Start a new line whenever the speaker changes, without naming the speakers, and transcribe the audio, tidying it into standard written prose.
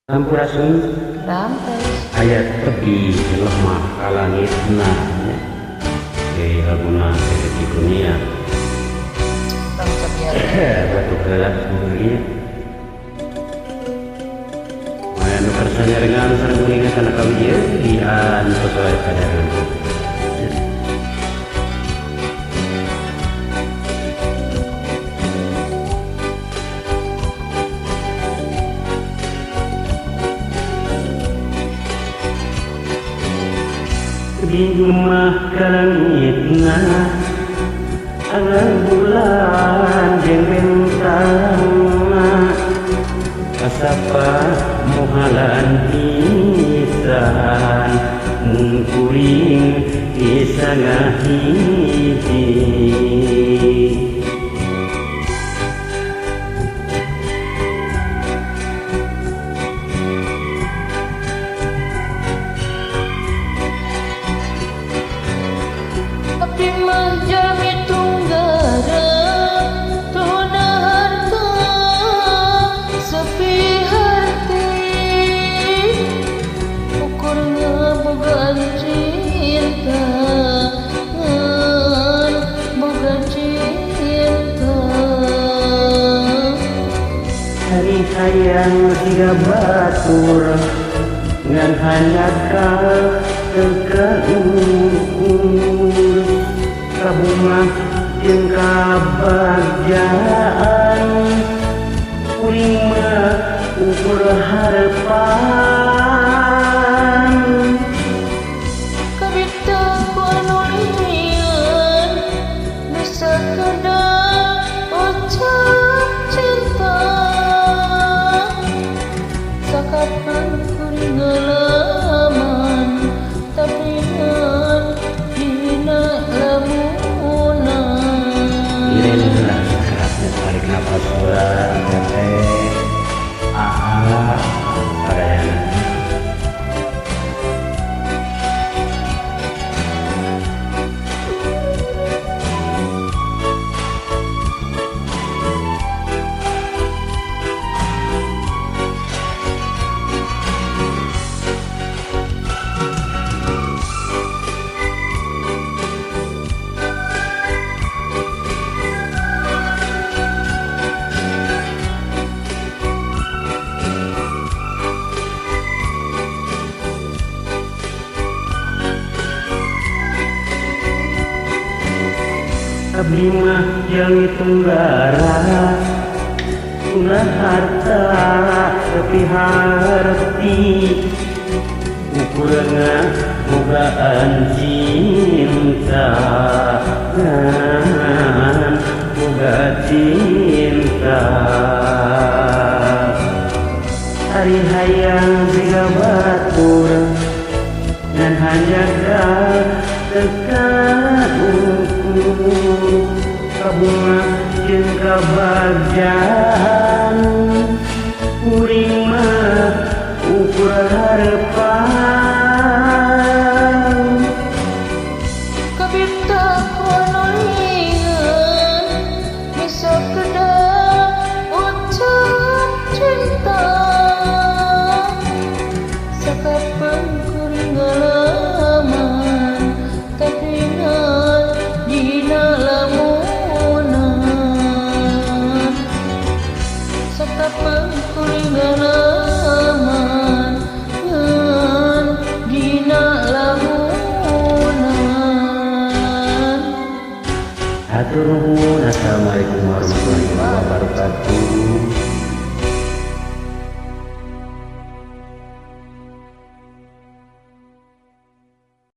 Sampurasun
Rampes.
ayat tebi lemah kalangit nah di laguna di dunia
Bangsa biasa.
batu gelap sendiri mana kersanya dengan sarang kuningan karena kami dian sesuai kadaran di rumah kalangitna angan bulan jeung bentangna kasapa muhalan pisan mun kuring bisa ngahiji
Abdi mah jami tunggara tuna harta sepi hati ukurna bogaan cinta boga cinta
hari sayang tiga batur ngan handakal kabunga jeung kabagjaan kuring mah ukur harapan
kabita kuanulian bisa kada ucap cinta sakapan kuring ngalaman tapi ngan dina lamunan
inilah saatnya tarik nafas ulang teteh padayana abdi mah jang tunggara tuna harta tapi harti ukurna bogaan cinta boga cinta hari hayang tiga batur dan hanjaga tekan kabunga jeung kabagjaan kuring mah ukur harapan
kabita kuanulian bisa kada ucap cinta sakapan kuring ngalaman tapi ngan dina lamunan sakapan kuring ngalaman ngan dina lamunan.
Hatur nuhun. Assalamualaikum warahmatullahi wabarakatuh.